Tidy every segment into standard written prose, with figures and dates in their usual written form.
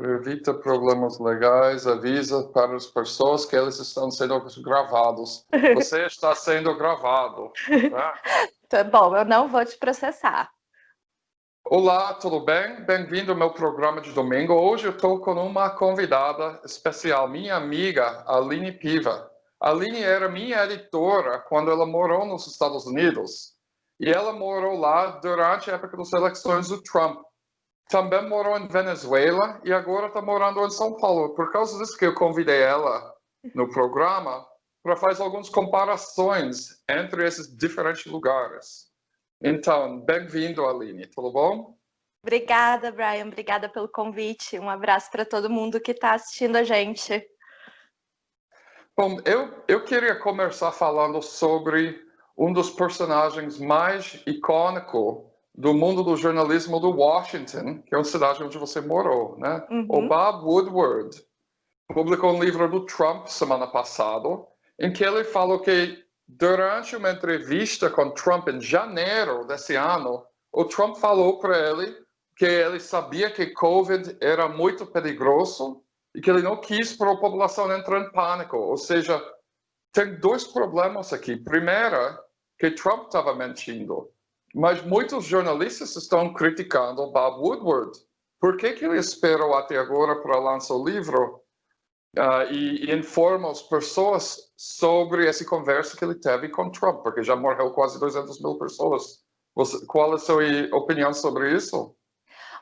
Para evitar problemas legais, avisa para as pessoas que eles estão sendo gravados. Você está sendo gravado, tá? Tá bom, eu não vou te processar. Olá, tudo bem? Bem-vindo ao meu programa de domingo. Hoje eu estou com uma convidada especial, minha amiga Aline Piva. A Aline era minha editora quando ela morou nos Estados Unidos. E ela morou lá durante a época das eleições do Trump. Também morou em Venezuela e agora está morando em São Paulo. Por causa disso que eu convidei ela no programa para fazer algumas comparações entre esses diferentes lugares. Então, bem-vindo, Aline. Tudo bom? Obrigada, Brian. Obrigada pelo convite. Um abraço para todo mundo que está assistindo a gente. Bom, eu queria começar falando sobre um dos personagens mais icônicos do mundo do jornalismo do Washington, que é uma cidade onde você morou, né? O Bob Woodward publicou um livro do Trump semana passada, em que ele falou que durante uma entrevista com Trump em janeiro desse ano, o Trump falou para ele que ele sabia que Covid era muito perigoso e que ele não quis para a população entrar em pânico. Ou seja, tem dois problemas aqui. Primeiro, que Trump estava mentindo, mas muitos jornalistas estão criticando o Bob Woodward. Por que ele esperou até agora para lançar o livro e informa as pessoas sobre essa conversa que ele teve com Trump? Porque já morreu quase 200 mil pessoas. Qual é a sua opinião sobre isso?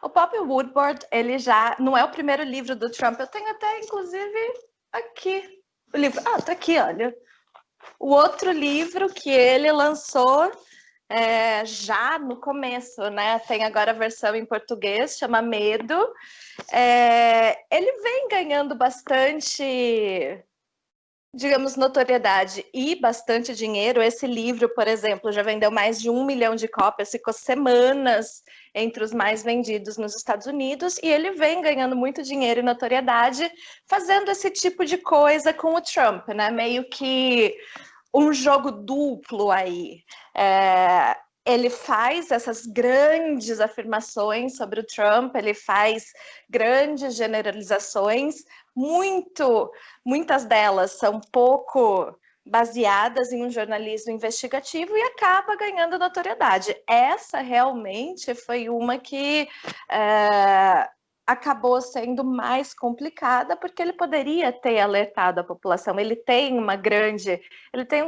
O Bob Woodward, ele já não é o primeiro livro do Trump. Eu tenho até, inclusive, aqui o livro. Ah, tá aqui, olha. O outro livro que ele lançou já no começo, né? Tem agora a versão em português, chama Medo. Ele vem ganhando bastante, digamos, notoriedade e bastante dinheiro. Esse livro, por exemplo, já vendeu mais de 1 milhão de cópias, ficou semanas entre os mais vendidos nos Estados Unidos, e ele vem ganhando muito dinheiro e notoriedade fazendo esse tipo de coisa com o Trump, né? Meio que um jogo duplo aí. Ele faz essas grandes afirmações sobre o Trump, ele faz grandes generalizações, muitas delas são pouco baseadas em um jornalismo investigativo e acaba ganhando notoriedade. Essa realmente foi uma que acabou sendo mais complicada, porque ele poderia ter alertado a população. Ele tem um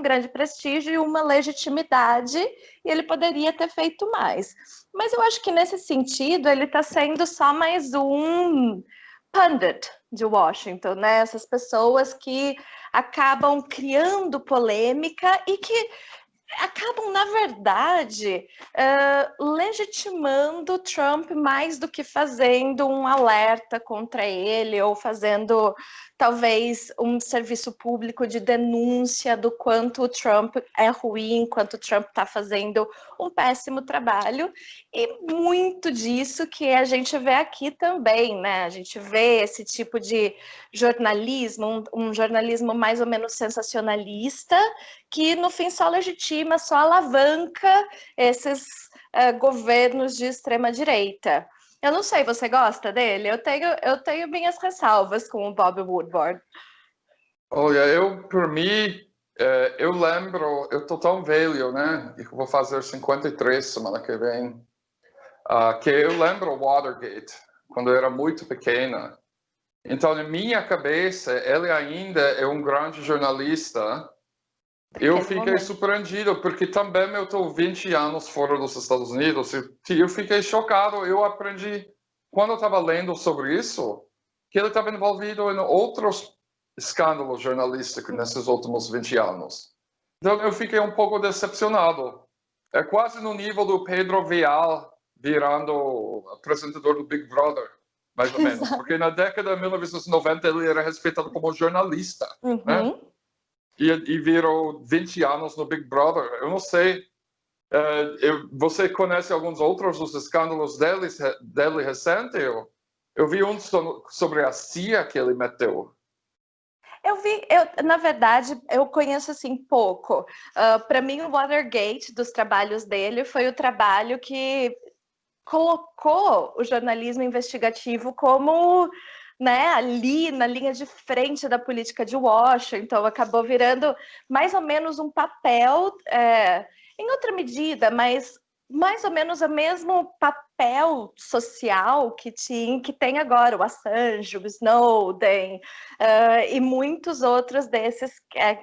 grande prestígio e uma legitimidade, e ele poderia ter feito mais. Mas eu acho que nesse sentido ele está sendo só mais um pundit de Washington, né? Essas pessoas que acabam criando polêmica e que acabam, na verdade, legitimando Trump mais do que fazendo um alerta contra ele ou fazendo, talvez, um serviço público de denúncia do quanto o Trump é ruim, quanto o Trump está fazendo um péssimo trabalho. E muito disso que a gente vê aqui também, né? A gente vê esse tipo de jornalismo, um jornalismo mais ou menos sensacionalista, que no fim só legitima, só alavanca esses governos de extrema-direita. Eu não sei, você gosta dele? Eu tenho minhas ressalvas com o Bob Woodward. Olha, por mim, eu lembro, eu tô tão velho, né? Eu vou fazer 53 semana que vem, que eu lembro Watergate, quando eu era muito pequena. Então, na minha cabeça, ele ainda é um grande jornalista. Eu fiquei surpreendido, porque também eu estou 20 anos fora dos Estados Unidos e eu fiquei chocado. Eu aprendi, quando eu estava lendo sobre isso, que ele estava envolvido em outros escândalos jornalísticos nesses últimos 20 anos. Então eu fiquei um pouco decepcionado. É quase no nível do Pedro Vial virando apresentador do Big Brother, mais ou menos. Porque na década de 1990 ele era respeitado como jornalista, né? E virou 20 anos no Big Brother. Eu não sei. Você conhece alguns outros dos escândalos dele recente? Eu vi um sobre a CIA que ele meteu. Na verdade, eu conheço assim pouco. Para mim, o Watergate, dos trabalhos dele, foi o trabalho que colocou o jornalismo investigativo como né, ali na linha de frente da política de Washington, acabou virando mais ou menos um papel, em outra medida, mas mais ou menos o mesmo papel social que tem agora o Assange, o Snowden, e muitos outros desses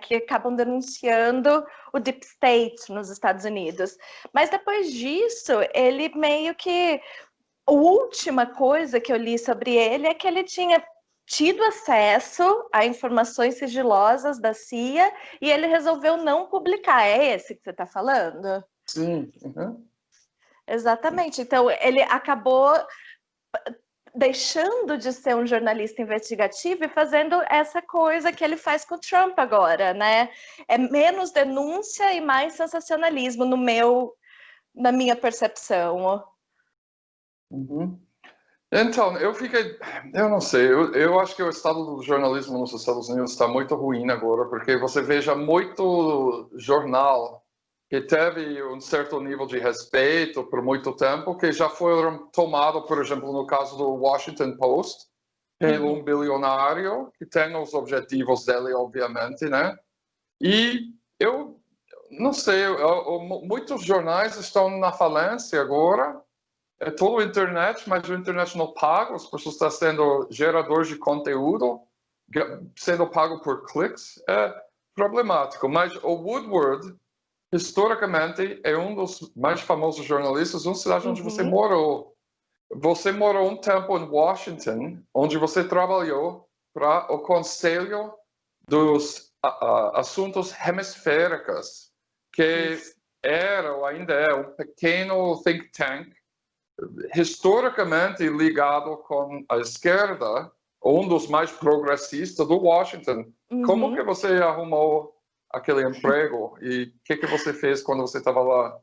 que acabam denunciando o Deep State nos Estados Unidos. Mas depois disso, ele meio que... A última coisa que eu li sobre ele é que ele tinha tido acesso a informações sigilosas da CIA e ele resolveu não publicar. É esse que você está falando? Sim. Uhum. Exatamente. Então, ele acabou deixando de ser um jornalista investigativo e fazendo essa coisa que ele faz com o Trump agora, né? É menos denúncia e mais sensacionalismo na minha percepção. Uhum. Então, eu não sei, eu acho que o estado do jornalismo nos Estados Unidos está muito ruim agora, porque você veja muito jornal que teve um certo nível de respeito por muito tempo, que já foram tomados, por exemplo, no caso do Washington Post, pelo um bilionário, que tem os objetivos dele, obviamente, né? E eu não sei, muitos jornais estão na falência agora, é todo a internet, mas a internet não paga, as pessoas estão sendo geradores de conteúdo, sendo pago por cliques, é problemático. Mas o Woodward, historicamente, é um dos mais famosos jornalistas de uma cidade onde você morou. Você morou um tempo em Washington, onde você trabalhou para o Conselho dos Assuntos Hemisféricos, que era ou ainda é um pequeno think tank historicamente ligado com a esquerda, um dos mais progressistas do Washington. Como que você arrumou aquele emprego e o que você fez quando você estava lá?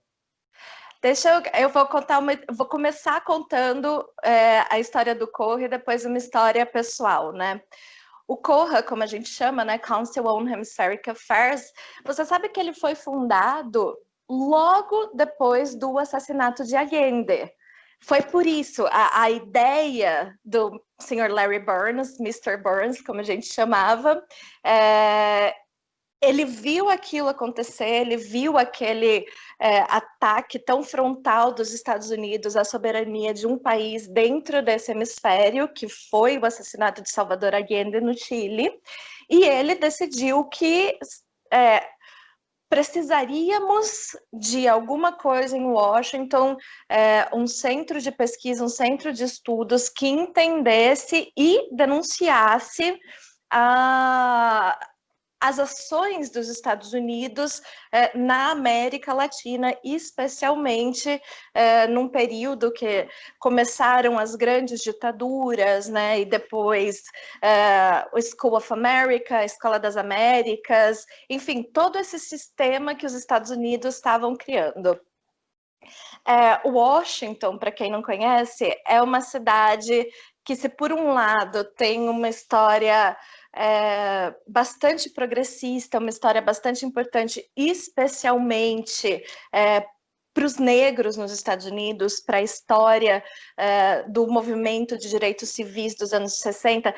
Eu vou começar contando a história do Corra e depois uma história pessoal, né? O Corra, como a gente chama, né, Council on Hemispheric Affairs, você sabe que ele foi fundado logo depois do assassinato de Allende. Foi por isso, a ideia do Sr. Larry Burns, Mr. Burns, como a gente chamava, ele viu aquilo acontecer, ele viu aquele ataque tão frontal dos Estados Unidos à soberania de um país dentro desse hemisfério, que foi o assassinato de Salvador Allende no Chile, e ele decidiu que precisaríamos de alguma coisa em Washington, um centro de pesquisa, um centro de estudos que entendesse e denunciasse as ações dos Estados Unidos na América Latina, especialmente num período que começaram as grandes ditaduras, né, e depois o School of America, a Escola das Américas, enfim, todo esse sistema que os Estados Unidos estavam criando. Washington, para quem não conhece, é uma cidade que, se por um lado tem uma história bastante progressista, uma história bastante importante, especialmente para os negros nos Estados Unidos, para a história do movimento de direitos civis dos anos 60,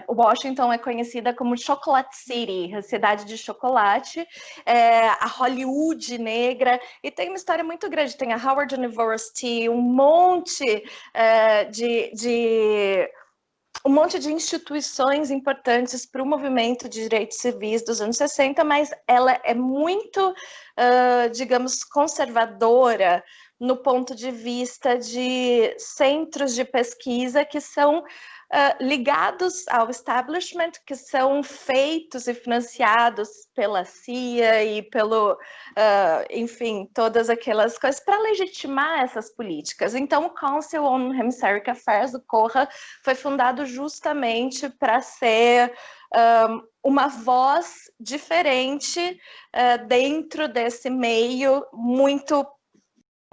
Washington é conhecida como Chocolate City, a cidade de chocolate, a Hollywood negra, e tem uma história muito grande, tem a Howard University, um monte de instituições importantes para o movimento de direitos civis dos anos 60, mas ela é muito, digamos, conservadora no ponto de vista de centros de pesquisa que são ligados ao establishment, que são feitos e financiados pela CIA e pelo, enfim, todas aquelas coisas para legitimar essas políticas. Então, o Council on Hemispheric Affairs, o COHA, foi fundado justamente para ser uma voz diferente dentro desse meio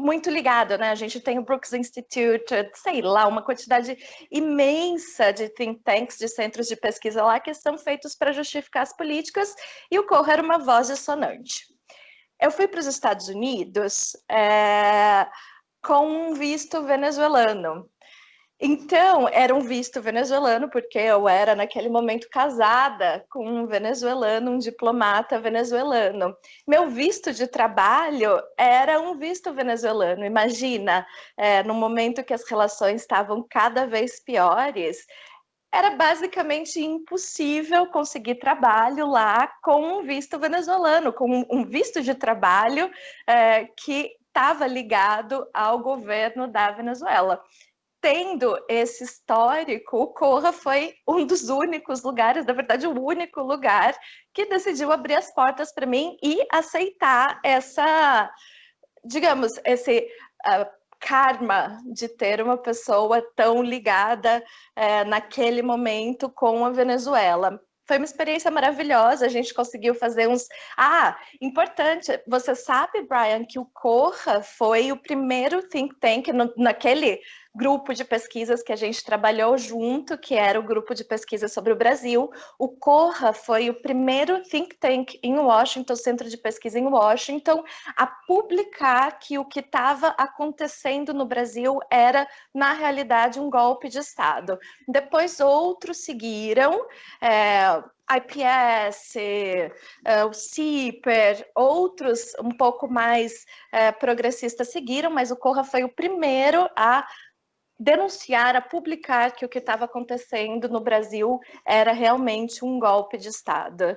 muito ligado, né? A gente tem o Brooks Institute, sei lá, uma quantidade imensa de think tanks, de centros de pesquisa lá que são feitos para justificar as políticas, e o COHA era uma voz dissonante. Eu fui para os Estados Unidos com um visto venezuelano. Então, era um visto venezuelano, porque eu era, naquele momento, casada com um venezuelano, um diplomata venezuelano. Meu visto de trabalho era um visto venezuelano. Imagina, no momento que as relações estavam cada vez piores, era basicamente impossível conseguir trabalho lá com um visto venezuelano, com um visto de trabalho que estava ligado ao governo da Venezuela. Tendo esse histórico, o Corra foi um dos únicos lugares, na verdade, o único lugar que decidiu abrir as portas para mim e aceitar essa, digamos, esse karma de ter uma pessoa tão ligada naquele momento com a Venezuela. Foi uma experiência maravilhosa, a gente conseguiu fazer uns... importante, você sabe, Brian, que o Corra foi o primeiro think tank naquele grupo de pesquisas que a gente trabalhou junto, que era o grupo de pesquisa sobre o Brasil. O Corra foi o primeiro think tank em Washington, centro de pesquisa em Washington, a publicar que o que estava acontecendo no Brasil era, na realidade, um golpe de Estado. Depois outros seguiram, IPS, o CIPER, outros um pouco mais progressistas seguiram, mas o Corra foi o primeiro a denunciar, a publicar que o que estava acontecendo no Brasil era realmente um golpe de Estado.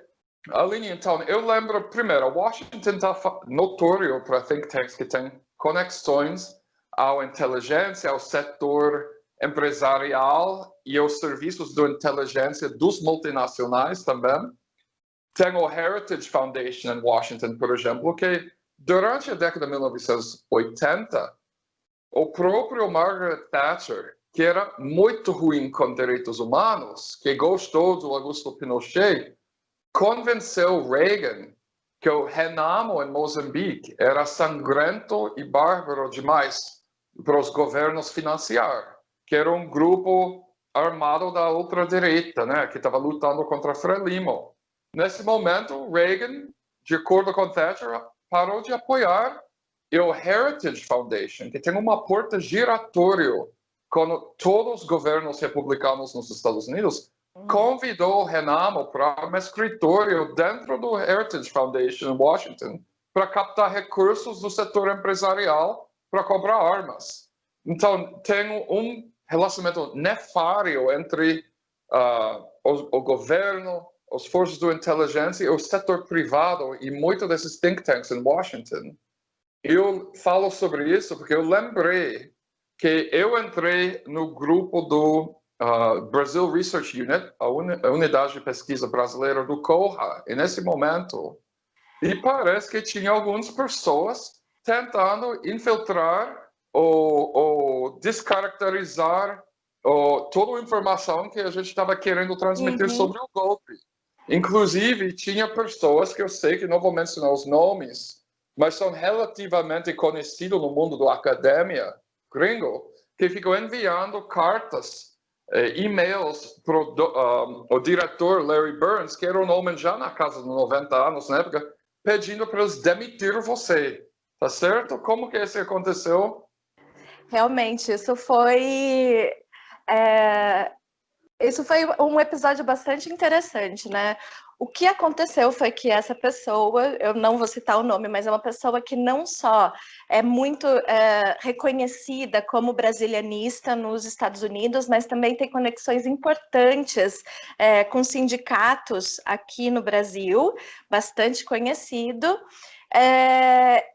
Aline, então, eu lembro, primeiro, Washington está notório para think tanks que têm conexões à inteligência, ao setor empresarial e aos serviços de inteligência dos multinacionais também. Tem o Heritage Foundation em Washington, por exemplo, que durante a década de 1980, o próprio Margaret Thatcher, que era muito ruim com direitos humanos, que gostou do Augusto Pinochet, convenceu Reagan que o Renamo em Moçambique era sangrento e bárbaro demais para os governos financiar, que era um grupo armado da ultradireita, né, que estava lutando contra Frelimo. Nesse momento, Reagan, de acordo com Thatcher, parou de apoiar o Heritage Foundation, que tem uma porta giratória com todos os governos republicanos nos Estados Unidos, convidou o Renamo para um escritório dentro do Heritage Foundation em Washington para captar recursos do setor empresarial para comprar armas. Então, tem um relacionamento nefário entre o governo, as forças de inteligência e o setor privado e muitos desses think tanks em Washington. Eu falo sobre isso porque eu lembrei que eu entrei no grupo do Brazil Research Unit, a unidade de pesquisa brasileira do COHA, e nesse momento, e parece que tinha algumas pessoas tentando infiltrar ou descaracterizar toda a informação que a gente estava querendo transmitir sobre o golpe. Inclusive, tinha pessoas que eu sei que não vou mencionar os nomes, mas são relativamente conhecidos no mundo da academia gringo, que ficam enviando cartas, e-mails para o diretor Larry Burns, que era um homem já na casa de 90 anos na época, pedindo para eles demitir você. Tá certo? Como que isso aconteceu? Realmente, isso foi um episódio bastante interessante, né? O que aconteceu foi que essa pessoa, eu não vou citar o nome, mas é uma pessoa que não só é muito reconhecida como brasilianista nos Estados Unidos, mas também tem conexões importantes com sindicatos aqui no Brasil, bastante conhecido.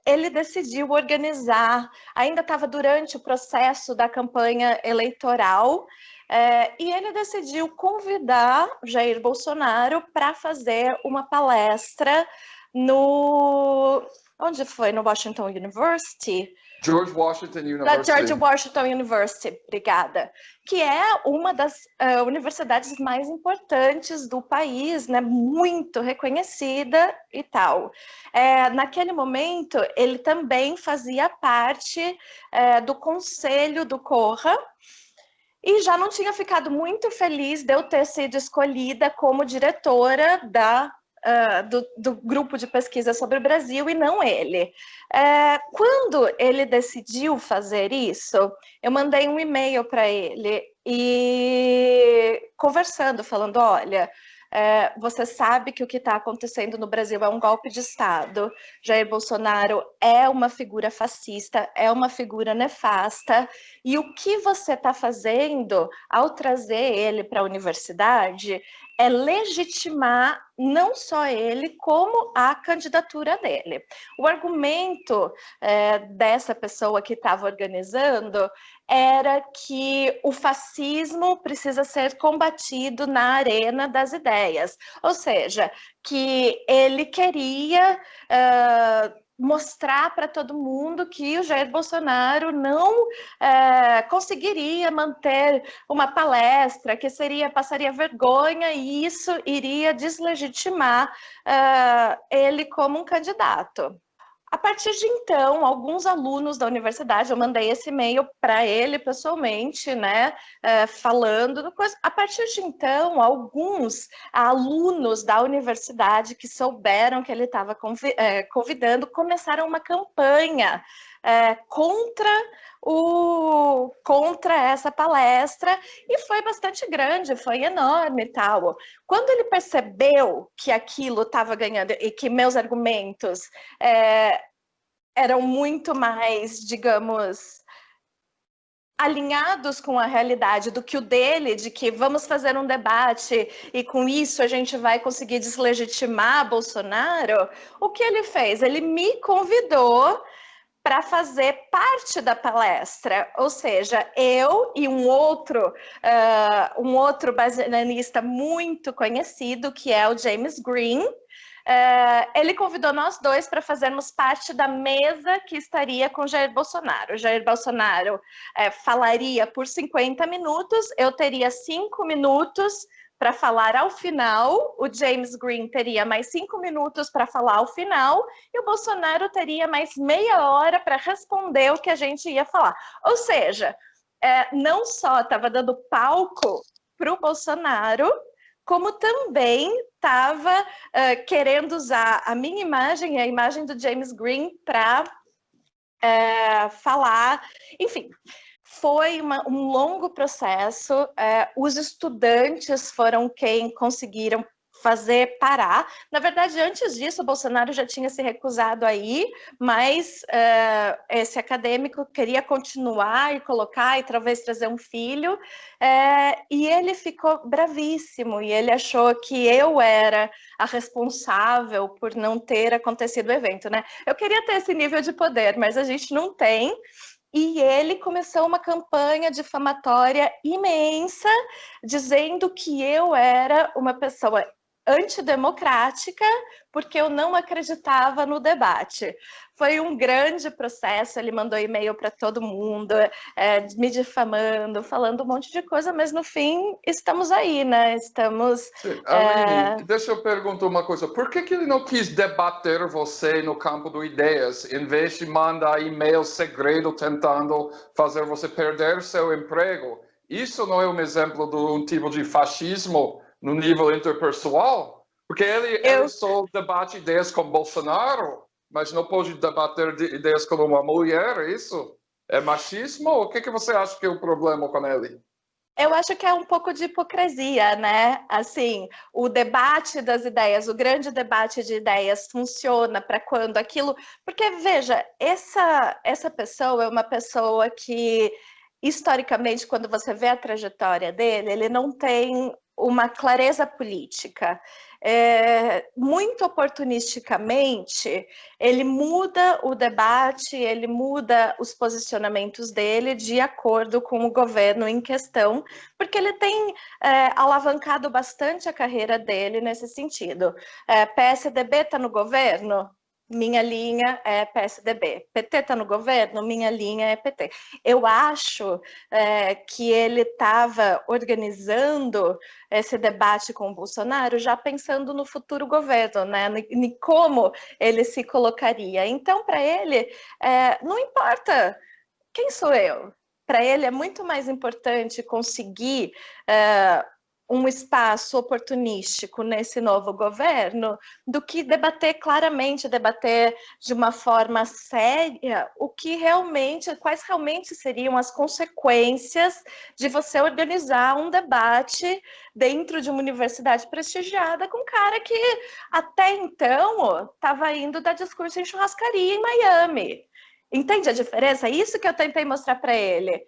Ele decidiu organizar, ainda estava durante o processo da campanha eleitoral, e ele decidiu convidar Jair Bolsonaro para fazer uma palestra onde foi? No Washington University? George Washington University. Da George Washington University, obrigada. Que é uma das universidades mais importantes do país, né? Muito reconhecida e tal. Naquele momento, ele também fazia parte do conselho do Corra, e já não tinha ficado muito feliz de eu ter sido escolhida como diretora do grupo de pesquisa sobre o Brasil e não ele. Quando ele decidiu fazer isso, eu mandei um e-mail para ele e conversando, falando, olha, você sabe que o que está acontecendo no Brasil é um golpe de Estado. Jair Bolsonaro é uma figura fascista, é uma figura nefasta, e o que você está fazendo ao trazer ele para a universidade é legitimar não só ele, como a candidatura dele. O argumento dessa pessoa que estava organizando era que o fascismo precisa ser combatido na arena das ideias, ou seja, que ele queria mostrar para todo mundo que o Jair Bolsonaro não conseguiria manter uma palestra, que passaria vergonha e isso iria deslegitimar ele como um candidato. A partir de então, alguns alunos da universidade, eu mandei esse e-mail para ele pessoalmente, né, falando coisa. A partir de então, alguns alunos da universidade que souberam que ele estava convidando, começaram uma campanha contra essa palestra, e foi bastante grande, foi enorme e tal. Quando ele percebeu que aquilo estava ganhando e que meus argumentos eram muito mais, digamos, alinhados com a realidade do que o dele, de que vamos fazer um debate e com isso a gente vai conseguir deslegitimar Bolsonaro, o que ele fez? Ele me convidou para fazer parte da palestra, ou seja, eu e um outro basilonista muito conhecido, que é o James Green. Ele convidou nós dois para fazermos parte da mesa que estaria com Jair Bolsonaro. O Jair Bolsonaro falaria por 50 minutos, eu teria 5 minutos para falar ao final, o James Green teria mais 5 minutos para falar ao final, e o Bolsonaro teria mais meia hora para responder o que a gente ia falar. Ou seja, não só estava dando palco para o Bolsonaro, como também estava querendo usar a minha imagem e a imagem do James Green para falar, enfim. Foi um longo processo, os estudantes foram quem conseguiram fazer parar. Na verdade, antes disso, o Bolsonaro já tinha se recusado a ir, mas esse acadêmico queria continuar e colocar e talvez trazer um filho, e ele ficou bravíssimo, e ele achou que eu era a responsável por não ter acontecido o evento, né? Eu queria ter esse nível de poder, mas a gente não tem. E ele começou uma campanha difamatória imensa, dizendo que eu era uma pessoa antidemocrática, porque eu não acreditava no debate. Foi um grande processo, ele mandou e-mail para todo mundo, me difamando, falando um monte de coisa, mas no fim estamos aí, né? Estamos... Aline, deixa eu perguntar uma coisa. Por que ele não quis debater você no campo do ideias, em vez de mandar e-mail segredo tentando fazer você perder seu emprego? Isso não é um exemplo de um tipo de fascismo no nível interpessoal? Porque ele só debate ideias com Bolsonaro, mas não pode debater ideias com uma mulher, é isso? É machismo? O que você acha que é o problema com ele? Eu acho que é um pouco de hipocrisia, né? Assim, o debate das ideias, o grande debate de ideias funciona para quando aquilo... Porque, veja, essa pessoa é uma pessoa que, historicamente, quando você vê a trajetória dele, ele não tem uma clareza política. Muito oportunisticamente, ele muda o debate, ele muda os posicionamentos dele de acordo com o governo em questão, porque ele tem alavancado bastante a carreira dele nesse sentido. PSDB está no governo? Minha linha é PSDB. PT está no governo? Minha linha é PT. Eu acho que ele estava organizando esse debate com o Bolsonaro já pensando no futuro governo, né? Em como ele se colocaria. Então, para ele, não importa quem sou eu. Para ele é muito mais importante conseguir um espaço oportunístico nesse novo governo do que debater claramente, debater de uma forma séria o que realmente, quais realmente seriam as consequências de você organizar um debate dentro de uma universidade prestigiada com um cara que até então estava indo dar discurso em churrascaria em Miami. Entende a diferença? Isso que eu tentei mostrar para ele.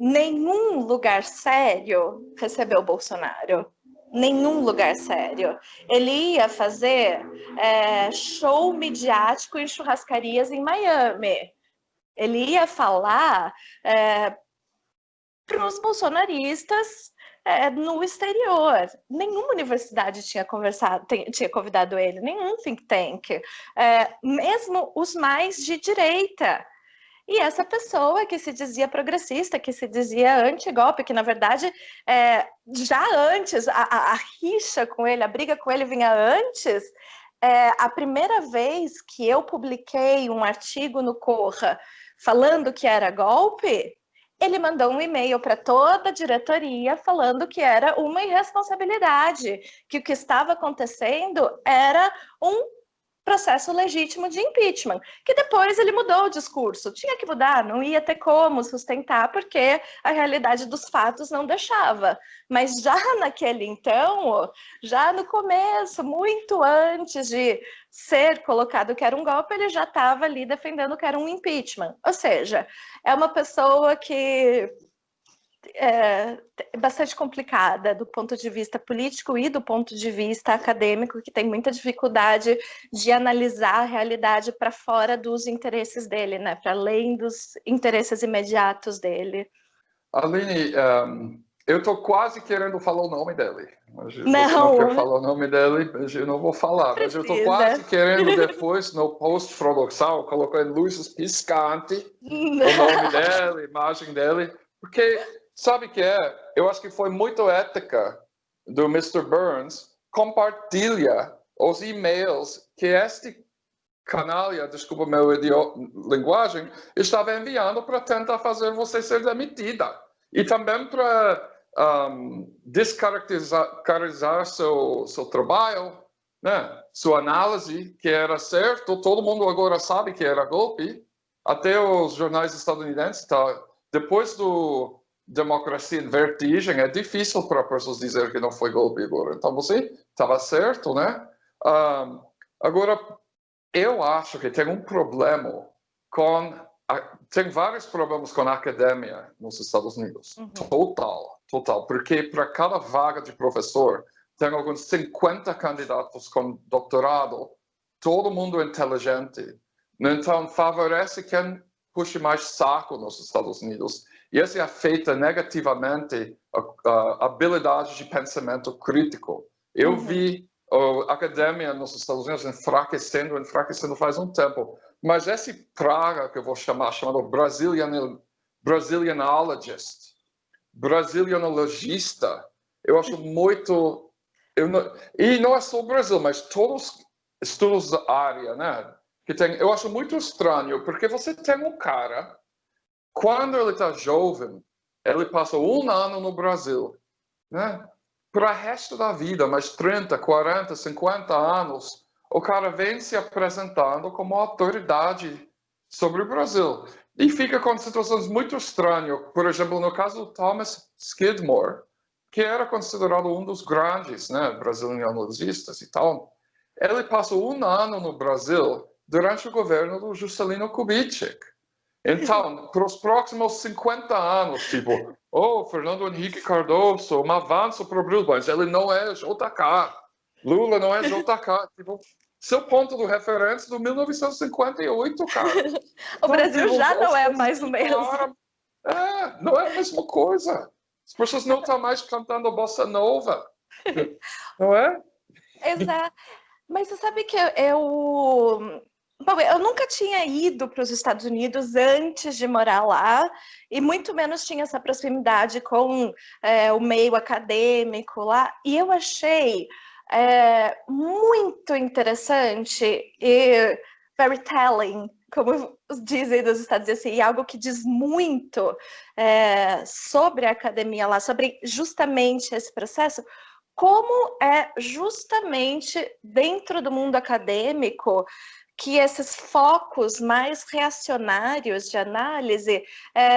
Nenhum lugar sério recebeu o Bolsonaro. Nenhum lugar sério. Ele ia fazer show midiático em churrascarias em Miami. Ele ia falar para os bolsonaristas no exterior. Nenhuma universidade tinha convidado ele, nenhum think tank. Mesmo os mais de direita. E essa pessoa que se dizia progressista, que se dizia anti-golpe, que na verdade, já antes, a rixa com ele, a briga com ele vinha antes, a primeira vez que eu publiquei um artigo no Corra falando que era golpe, ele mandou um e-mail para toda a diretoria falando que era uma irresponsabilidade, que o que estava acontecendo era um processo legítimo de impeachment, que depois ele mudou o discurso. Tinha que mudar, não ia ter como sustentar, porque a realidade dos fatos não deixava. Mas já naquele então, já no começo, muito antes de ser colocado que era um golpe, ele já estava ali defendendo que era um impeachment. Ou seja, é uma pessoa que é bastante complicada do ponto de vista político e do ponto de vista acadêmico, que tem muita dificuldade de analisar a realidade para fora dos interesses dele, né? Para além dos interesses imediatos dele. Aline, eu estou quase querendo falar o nome dele. Mas não. Você não quer falar o nome dele, mas eu não vou falar. Mas eu estou quase querendo depois, no post Frodoxal, colocar em luzes piscantes o nome dele, a imagem dele, porque sabe o que é? Eu acho que foi muito ética do Mr. Burns compartilhar os e-mails que este canalha, desculpa meu linguagem, estava enviando para tentar fazer você ser demitida. E também para descaracterizar seu trabalho, né? Sua análise, que era certo, todo mundo agora sabe que era golpe, até os jornais estadunidenses, tá? Depois do Democracia em Vertigem, é difícil para pessoas dizer que não foi golpe agora. Então você estava certo, né? Agora, eu acho que tem um problema tem vários problemas com a academia nos Estados Unidos. Total. Porque para cada vaga de professor, tem alguns 50 candidatos com doutorado, todo mundo inteligente. Então, favorece quem puxa mais saco nos Estados Unidos. E isso afeta negativamente a habilidade de pensamento crítico. Eu vi a academia nos Estados Unidos enfraquecendo faz um tempo. Mas esse praga que eu vou chamar, chamado Brazilianologist, brasilianologista, eu acho muito... e não é só o Brasil, mas todos os estudos da área, né? Eu acho muito estranho, porque você tem um cara, quando ele está jovem, ele passa um ano no Brasil, né? Para o resto da vida, mais 30, 40, 50 anos, o cara vem se apresentando como autoridade sobre o Brasil. E fica com situações muito estranhas. Por exemplo, no caso do Thomas Skidmore, que era considerado um dos grandes, né, brasilianologistas e tal. Ele passou um ano no Brasil durante o governo do Juscelino Kubitschek. Então, para os próximos 50 anos, tipo, Fernando Henrique Cardoso, um avanço para o Brasil, mas ele não é JK. Lula não é JK. Tipo, seu ponto de referência do 1958, cara. O Brasil tipo, já não é mais o mesmo. Não é a mesma coisa. As pessoas não estão mais cantando bossa nova. Não é? Exato. Mas você sabe que Bom, eu nunca tinha ido para os Estados Unidos antes de morar lá, e muito menos tinha essa proximidade com o meio acadêmico lá, e eu achei muito interessante e very telling como dizem nos Estados Unidos, assim, algo que diz muito sobre a academia lá, sobre justamente esse processo, como é justamente dentro do mundo acadêmico que esses focos mais reacionários de análise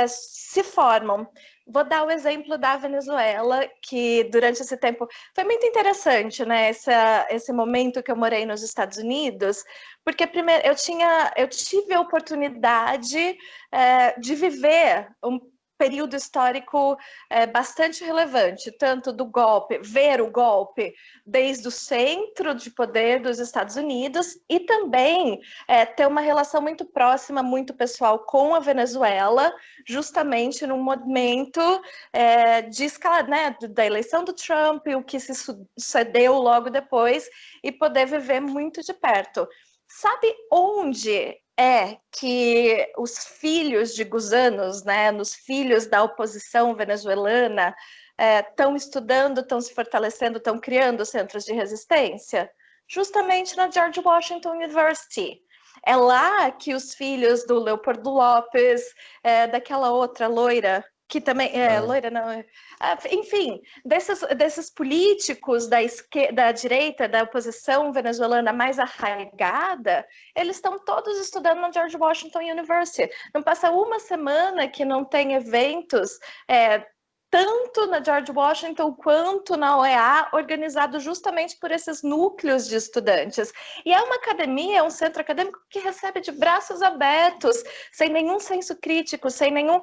se formam. Vou dar o exemplo da Venezuela, que durante esse tempo foi muito interessante, né? Esse momento que eu morei nos Estados Unidos, porque primeiro eu tive a oportunidade de viver um período histórico bastante relevante, tanto do golpe, ver o golpe desde o centro de poder dos Estados Unidos e também ter uma relação muito próxima, muito pessoal com a Venezuela, justamente no momento de escala, né, da eleição do Trump, o que se sucedeu logo depois, e poder viver muito de perto. Sabe onde que os filhos de gusanos, né, nos filhos da oposição venezuelana, estão estudando, estão se fortalecendo, estão criando centros de resistência? Justamente na George Washington University. É lá que os filhos do Leopoldo Lopes, daquela outra loira, que também loira, não, enfim, desses políticos da direita, da oposição venezuelana mais arraigada, eles estão todos estudando na George Washington University. Não passa uma semana que não tem eventos tanto na George Washington quanto na UEA, organizado justamente por esses núcleos de estudantes. E é uma academia, é um centro acadêmico que recebe de braços abertos, sem nenhum senso crítico, sem nenhum...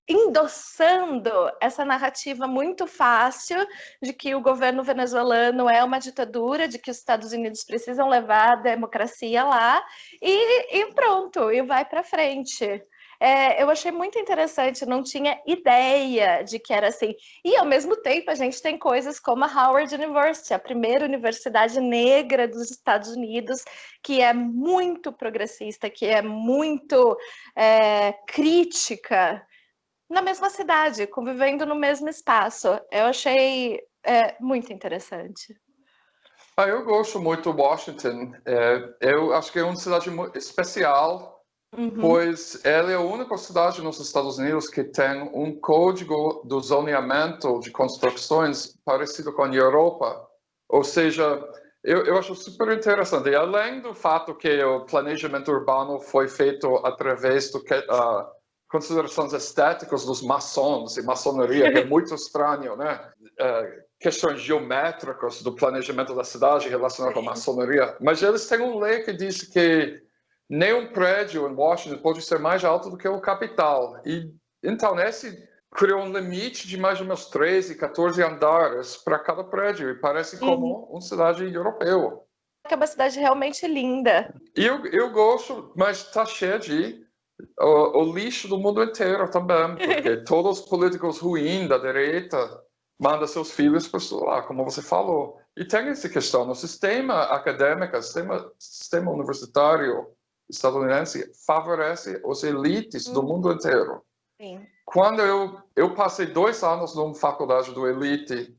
endossando essa narrativa muito fácil de que o governo venezuelano é uma ditadura, de que os Estados Unidos precisam levar a democracia lá, e pronto, e vai para frente. Eu achei muito interessante, não tinha ideia de que era assim. E, ao mesmo tempo, a gente tem coisas como a Howard University, a primeira universidade negra dos Estados Unidos, que é muito progressista, que é muito crítica, na mesma cidade, convivendo no mesmo espaço. Eu achei muito interessante. Eu gosto muito de Washington. Eu acho que é uma cidade muito especial, pois ela é a única cidade nos Estados Unidos que tem um código do zoneamento de construções parecido com a Europa. Ou seja, eu acho super interessante. E além do fato que o planejamento urbano foi feito através do considerações estéticas dos maçons e maçonaria, que é muito estranho, né? Questões geométricas do planejamento da cidade relacionado com a maçonaria. Mas eles têm uma lei que diz que nenhum prédio em Washington pode ser mais alto do que o capital. E então, esse criou um limite de mais ou menos 13, 14 andares para cada prédio. E parece como uma cidade europeia. É uma cidade realmente linda. Eu gosto, mas está cheio de o lixo do mundo inteiro também, porque todos os políticos ruins da direita mandam seus filhos para lá, como você falou. E tem essa questão, no sistema acadêmico, sistema universitário estadunidense favorece os elites do mundo inteiro. Sim. Quando eu passei 2 anos numa faculdade do elite,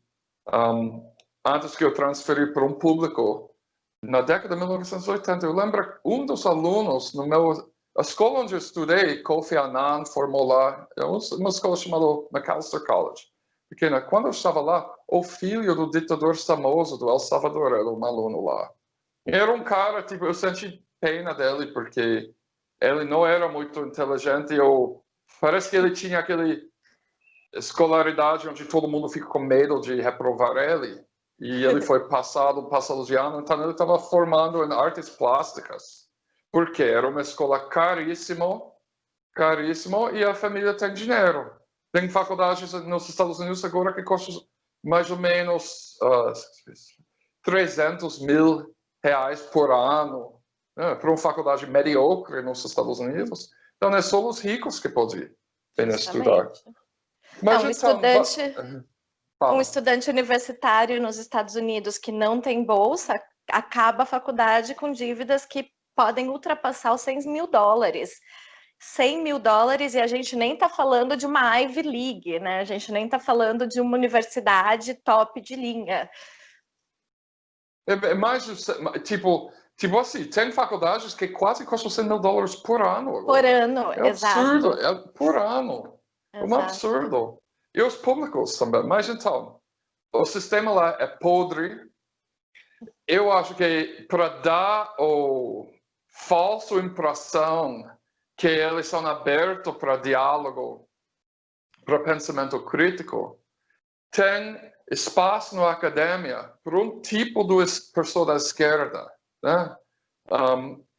antes que eu transferi para um público, na década de 1980, eu lembro um dos alunos a escola onde eu estudei, Kofi Annan formou lá, uma escola chamada Macalester College. Pequena. Quando eu estava lá, o filho do ditador famoso do El Salvador era um aluno lá. Era um cara, tipo, eu senti pena dele, porque ele não era muito inteligente, parece que ele tinha aquela escolaridade onde todo mundo fica com medo de reprovar ele. E ele foi passado de ano, então ele estava formando em artes plásticas. Porque era uma escola caríssima, e a família tem dinheiro. Tem faculdades nos Estados Unidos agora que custam mais ou menos R$300 mil por ano, para uma faculdade mediocre nos Estados Unidos. Então, é só os ricos que podem estudar. Mas, um estudante universitário nos Estados Unidos que não tem bolsa, acaba a faculdade com dívidas que podem ultrapassar os $100 mil. $100 mil, e a gente nem está falando de uma Ivy League, né? A gente nem está falando de uma universidade top de linha. É mais, tipo, Tipo assim, tem faculdades que quase custam $100.000 por ano agora. Por ano, É absurdo, exato. por ano. É um Exato. absurdo. E os públicos também. Mas então, o sistema lá é podre. Eu acho que para dar a falsa impressão que eles são abertos para diálogo, para pensamento crítico, tem espaço na academia para um tipo de pessoa da esquerda, né?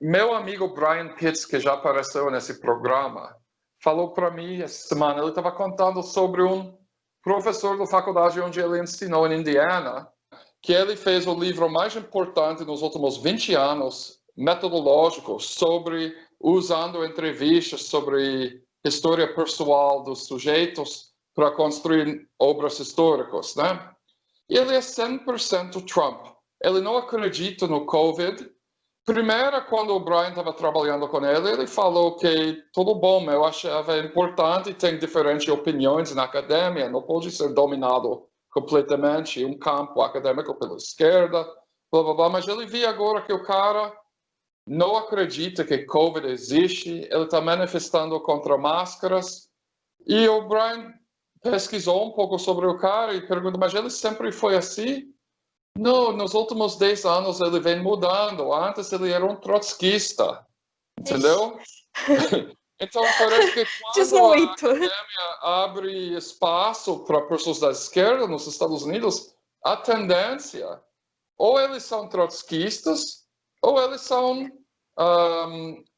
Meu amigo Brian Pitts, que já apareceu nesse programa, falou para mim essa semana, ele estava contando sobre um professor da faculdade onde ele ensinou em Indiana, que ele fez o livro mais importante nos últimos 20 anos, metodológico, sobre, usando entrevistas sobre história pessoal dos sujeitos para construir obras históricas, né? E ele é 100% Trump. Ele não acredita no Covid. Primeiro, quando o Brian estava trabalhando com ele, ele falou que tudo bom, eu achava importante ter diferentes opiniões na academia, não pode ser dominado completamente um campo acadêmico pela esquerda, blá blá blá, mas ele viu agora que o cara não acredita que Covid existe, ele está manifestando contra máscaras, e o Brian pesquisou um pouco sobre o cara e perguntou, mas ele sempre foi assim? Não, nos últimos 10 anos ele vem mudando. Antes ele era um trotskista, entendeu? Então parece que Diz quando a muito. academia abre espaço para pessoas da esquerda nos Estados Unidos, a tendência, ou eles são trotskistas, ou eles são,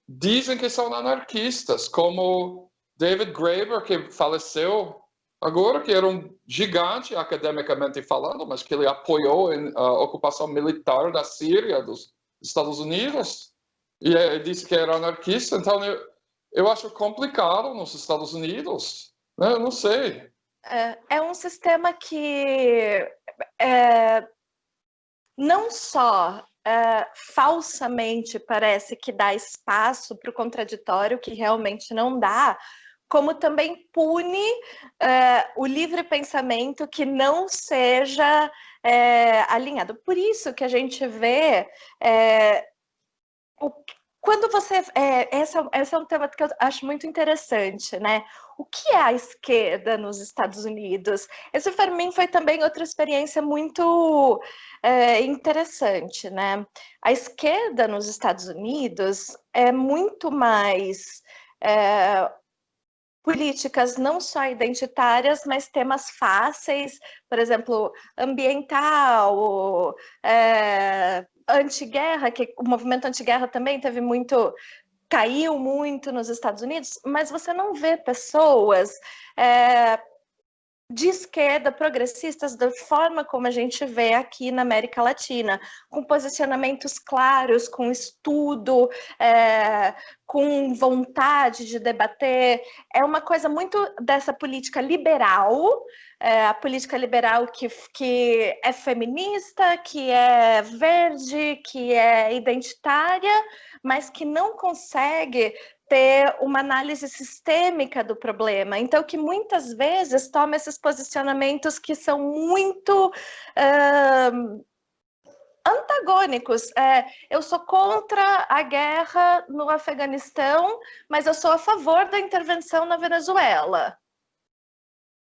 dizem que são anarquistas, como David Graeber, que faleceu agora, que era um gigante academicamente falando, mas que ele apoiou a ocupação militar da Síria, dos Estados Unidos, e disse que era anarquista. Então, eu acho complicado nos Estados Unidos, né? Eu não sei. É um sistema que não só falsamente parece que dá espaço para o contraditório, que realmente não dá, como também pune o livre pensamento que não seja alinhado. Por isso que a gente vê quando você... esse é um tema que eu acho muito interessante, né? O que é a esquerda nos Estados Unidos? Esse, para mim, foi também outra experiência muito interessante, né? A esquerda nos Estados Unidos é muito mais... políticas não só identitárias, mas temas fáceis, por exemplo, ambiental, antiguerra, que o movimento antiguerra também teve muito, caiu muito nos Estados Unidos, mas você não vê pessoas de esquerda, progressistas, da forma como a gente vê aqui na América Latina, com posicionamentos claros, com estudo, com vontade de debater. É uma coisa muito dessa política liberal, a política liberal que é feminista, que é verde, que é identitária, mas que não consegue ter uma análise sistêmica do problema. Então, que muitas vezes toma esses posicionamentos que são muito antagônicos. Eu sou contra a guerra no Afeganistão, mas eu sou a favor da intervenção na Venezuela.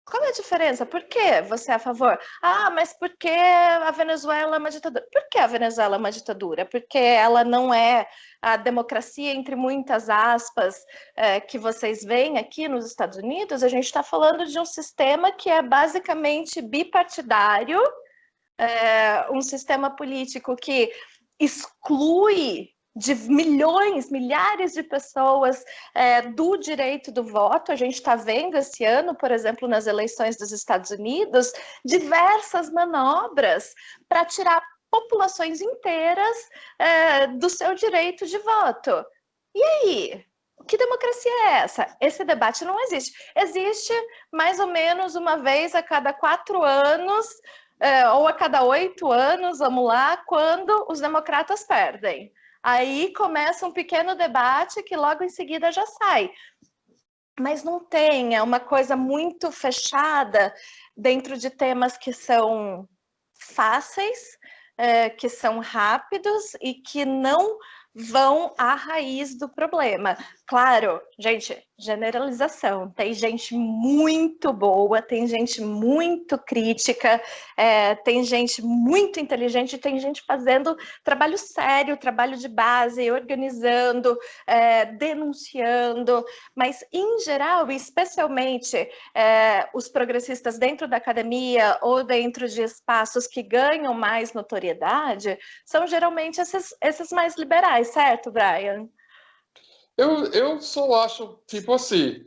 Qual é a diferença? Por que você é a favor? Ah, mas porque a Venezuela é uma ditadura. Por que a Venezuela é uma ditadura? Porque ela não é a democracia, entre muitas aspas, que vocês veem aqui nos Estados Unidos. A gente está falando de um sistema que é basicamente bipartidário, um sistema político que exclui de milhões, milhares de pessoas do direito do voto. A gente está vendo esse ano, por exemplo, nas eleições dos Estados Unidos, diversas manobras para tirar populações inteiras do seu direito de voto. E aí? Que democracia é essa? Esse debate não existe. Existe mais ou menos uma vez a cada 4 anos, ou a cada 8 anos, vamos lá, quando os democratas perdem. Aí começa um pequeno debate que logo em seguida já sai. Mas não tem, é uma coisa muito fechada dentro de temas que são fáceis, que são rápidos e que não vão à raiz do problema. Claro, gente, generalização. Tem gente muito boa, tem gente muito crítica, tem gente muito inteligente, tem gente fazendo trabalho sério, trabalho de base, organizando, denunciando, mas em geral, especialmente os progressistas dentro da academia ou dentro de espaços que ganham mais notoriedade, são geralmente esses mais liberais, certo, Brian? Eu só acho, tipo assim,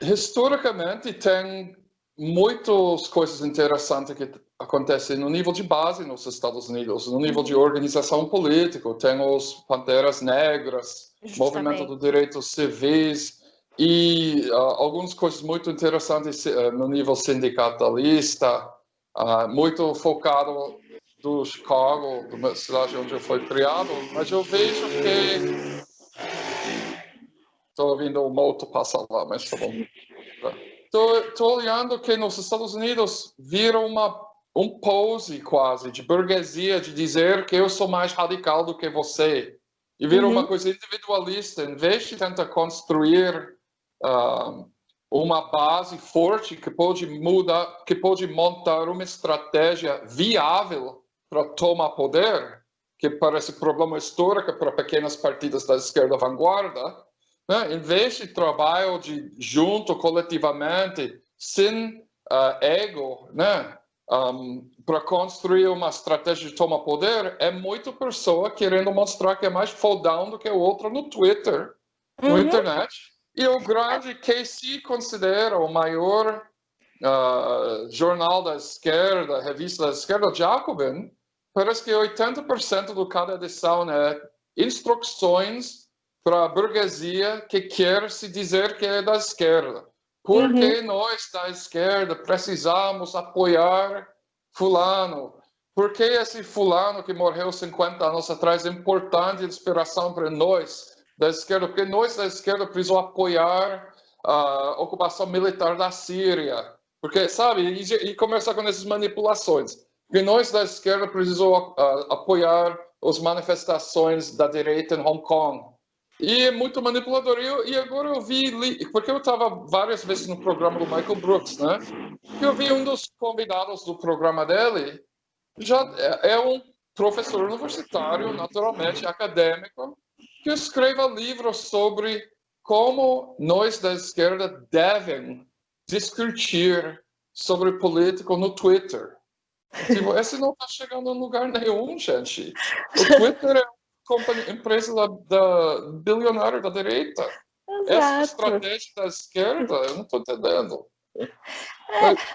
historicamente tem muitas coisas interessantes que acontecem no nível de base nos Estados Unidos, no nível de organização política. Tem os Panteras Negras, movimento dos direitos civis e algumas coisas muito interessantes no nível sindicalista, muito focado do Chicago, da cidade onde eu fui criado, mas eu vejo que estou ouvindo o moto passar lá, mas tá bom. Estou olhando que nos Estados Unidos vira um pose quase de burguesia, de dizer que eu sou mais radical do que você. E vira uma coisa individualista, em vez de tentar construir uma base forte que pode mudar, que pode montar uma estratégia viável para tomar poder, que parece problema histórico para pequenos partidos da esquerda vanguarda. Em vez de trabalho junto, coletivamente, sem ego, para construir uma estratégia de tomar poder, é muita pessoa querendo mostrar que é mais fodão do que o outro no Twitter, no internet. E o grande que se considera o maior jornal da esquerda, revista da esquerda, Jacobin, parece que 80% de cada edição é instruções para a burguesia que quer se dizer que é da esquerda. Porque nós da esquerda precisamos apoiar fulano? Porque esse fulano que morreu 50 anos atrás é importante e inspiração para nós da esquerda? Porque nós da esquerda precisamos apoiar a ocupação militar da Síria. Porque, sabe, e começar com essas manipulações. Porque nós da esquerda precisamos apoiar as manifestações da direita em Hong Kong. E é muito manipulador. E agora eu vi, porque eu estava várias vezes no programa do Michael Brooks, né? E eu vi um dos convidados do programa dele, já é um professor universitário, naturalmente acadêmico, que escreve livros sobre como nós da esquerda devem discutir sobre política no Twitter. Tipo, esse não está chegando a lugar nenhum, gente. O Twitter é empresa da bilionária da direita. Exato. Essa estratégia da esquerda, eu não estou entendendo.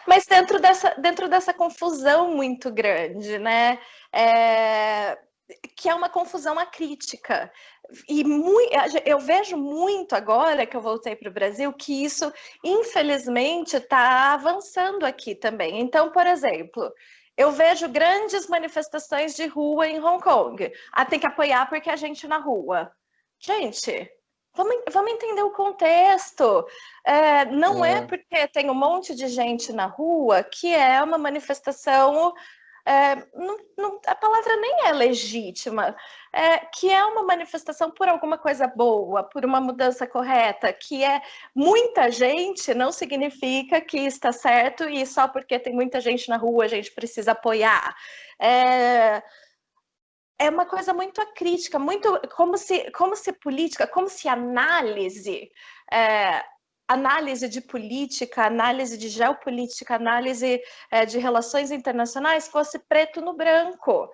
Mas dentro dessa confusão muito grande, né? Que é uma confusão acrítica. E eu vejo muito agora que eu voltei para o Brasil que isso, infelizmente, está avançando aqui também. Então, por exemplo, eu vejo grandes manifestações de rua em Hong Kong. Tem que apoiar porque a gente na rua. Gente, vamos entender o contexto. Não é porque tem um monte de gente na rua que é uma manifestação... a palavra nem é legítima, que é uma manifestação por alguma coisa boa, por uma mudança correta, que é muita gente não significa que está certo e só porque tem muita gente na rua a gente precisa apoiar. É uma coisa muito acrítica, muito como se política, como se análise de política, análise de geopolítica, análise de relações internacionais fosse preto no branco.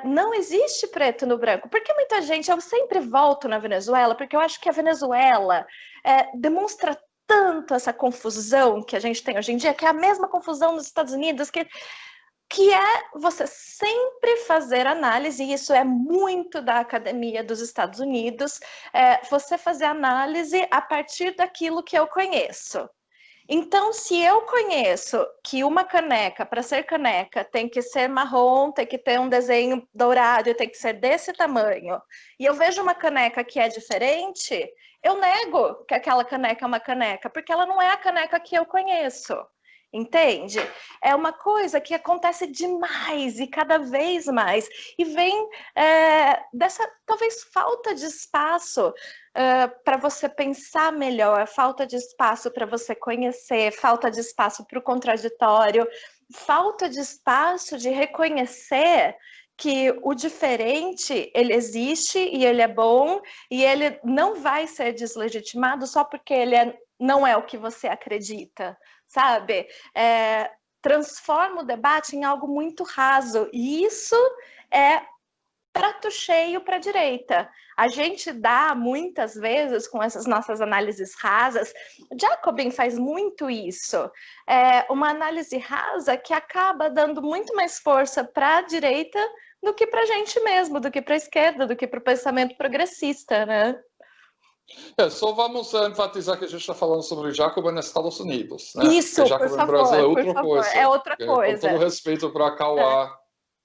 Não existe preto no branco. Porque muita gente, eu sempre volto na Venezuela, porque eu acho que a Venezuela demonstra tanto essa confusão que a gente tem hoje em dia, que é a mesma confusão nos Estados Unidos, que é você sempre fazer análise, e isso é muito da academia dos Estados Unidos, você fazer análise a partir daquilo que eu conheço. Então, se eu conheço que uma caneca, para ser caneca, tem que ser marrom, tem que ter um desenho dourado, tem que ser desse tamanho, e eu vejo uma caneca que é diferente, eu nego que aquela caneca é uma caneca, porque ela não é a caneca que eu conheço. entende? É uma coisa que acontece demais e cada vez mais, e vem dessa, talvez, falta de espaço para você pensar melhor, falta de espaço para você conhecer, falta de espaço para o contraditório, falta de espaço de reconhecer que o diferente, ele existe e ele é bom, e ele não vai ser deslegitimado só porque ele não é o que você acredita, sabe? Transforma o debate em algo muito raso, e isso é prato cheio para a direita. A gente dá, muitas vezes, com essas nossas análises rasas, Jacobin faz muito isso, uma análise rasa que acaba dando muito mais força para a direita do que para a gente mesmo, do que para a esquerda, do que para o pensamento progressista, né? Só vamos enfatizar que a gente está falando sobre Jacobin nos Estados Unidos, né? Isso, Jacobin por favor, Brasil é outra por favor, coisa. é outra coisa. Com todo respeito para Cauã,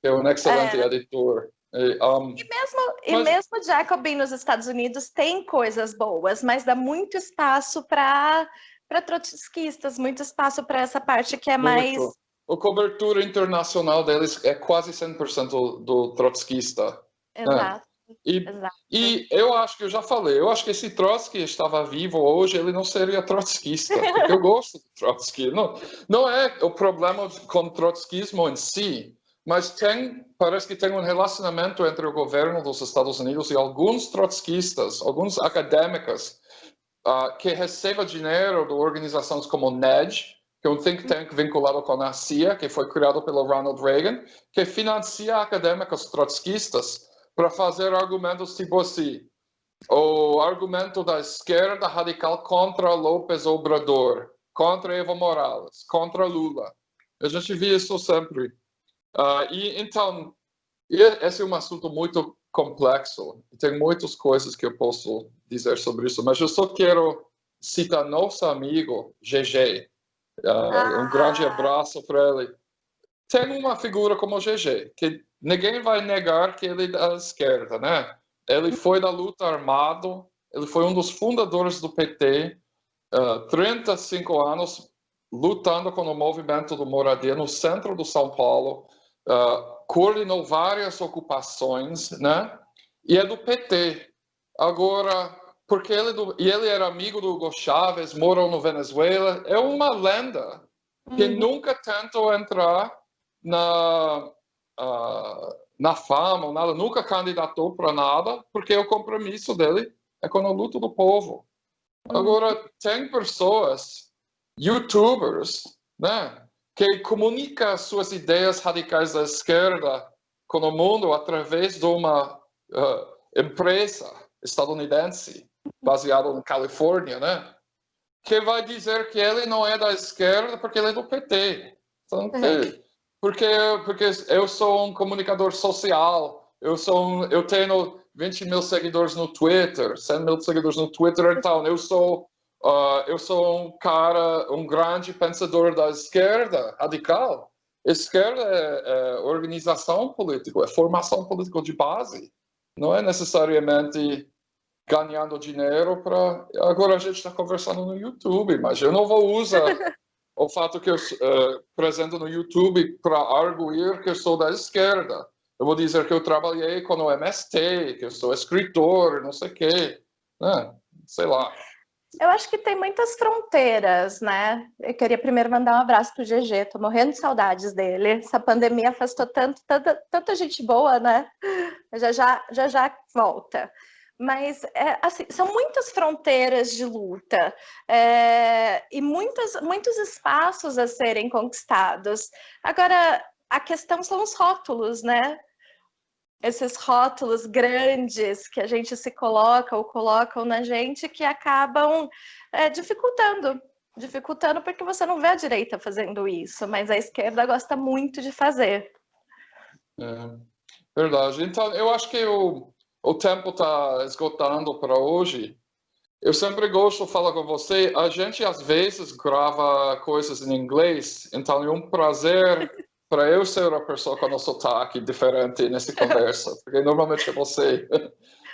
que é um excelente editor. Mesmo Jacobin nos Estados Unidos tem coisas boas, mas dá muito espaço para trotskistas, muito espaço para essa parte que é mais... A cobertura internacional deles é quase 100% do trotskista. Exato. Né? E eu acho que eu já falei, eu acho que se Trotsky estava vivo hoje, ele não seria trotskista, porque eu gosto de Trotsky. Não é o problema com o trotskismo em si, mas parece que tem um relacionamento entre o governo dos Estados Unidos e alguns trotskistas, alguns acadêmicos, que recebem dinheiro de organizações como NED, que é um think tank vinculado com a CIA, que foi criado pelo Ronald Reagan, que financia acadêmicos trotskistas para fazer argumentos tipo assim, o argumento da esquerda radical contra López Obrador, contra Evo Morales, contra Lula. A gente vê isso sempre. Então, esse é um assunto muito complexo. Tem muitas coisas que eu posso dizer sobre isso, mas eu só quero citar nosso amigo GG. Um grande abraço para ele. Tem uma figura como o GG, que ninguém vai negar que ele é da esquerda, né? Ele foi da luta armada, ele foi um dos fundadores do PT, 35 anos lutando com o movimento do moradia no centro do São Paulo, coordenou várias ocupações, né? E é do PT. Agora, porque ele era amigo do Hugo Chávez, morou no Venezuela, é uma lenda que nunca tentou entrar na fama, nada, nunca candidatou para nada, porque o compromisso dele é com a luta do povo. Agora, tem pessoas, youtubers, né, que comunicam suas ideias radicais da esquerda com o mundo através de uma empresa estadunidense, baseada na Califórnia, né, que vai dizer que ele não é da esquerda porque ele é do PT. Então, porque eu sou um comunicador social, eu tenho 20 mil seguidores no Twitter, 100 mil seguidores no Twitter, então eu sou um cara, um grande pensador da esquerda radical. Esquerda é organização política, é formação política de base, não é necessariamente ganhando dinheiro para... Agora a gente está conversando no YouTube, mas eu não vou usar o fato que eu apresento no YouTube para arguir que eu sou da esquerda. Eu vou dizer que eu trabalhei com o MST, que eu sou escritor, não sei o quê, né? Sei lá. Eu acho que tem muitas fronteiras, né? Eu queria primeiro mandar um abraço pro GG, tô morrendo de saudades dele. Essa pandemia afastou tanta gente boa, né? Já volta. Mas assim, são muitas fronteiras de luta e muitos espaços a serem conquistados. Agora, a questão são os rótulos, né? Esses rótulos grandes que a gente se coloca ou colocam na gente que acabam dificultando porque você não vê a direita fazendo isso, mas a esquerda gosta muito de fazer. Verdade. Então, eu acho que o tempo está esgotando para hoje. Eu sempre gosto de falar com você. A gente, às vezes, grava coisas em inglês, então é um prazer para eu ser a pessoa com o sotaque diferente nessa conversa, porque normalmente é você.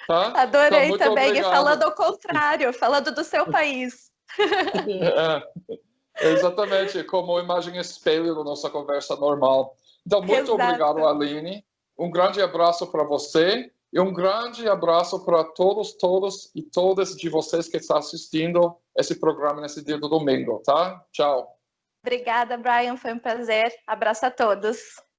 Tá? Adorei então, também, obrigado. e falando ao contrário, falando do seu país. Exatamente, como imagem espelho da nossa conversa normal. Então, muito Exato. obrigado, Aline. Um grande abraço para você e um grande abraço para todos e todas de vocês que estão assistindo esse programa nesse dia do domingo, tá? Tchau. Obrigada, Brian. Foi um prazer. Abraço a todos.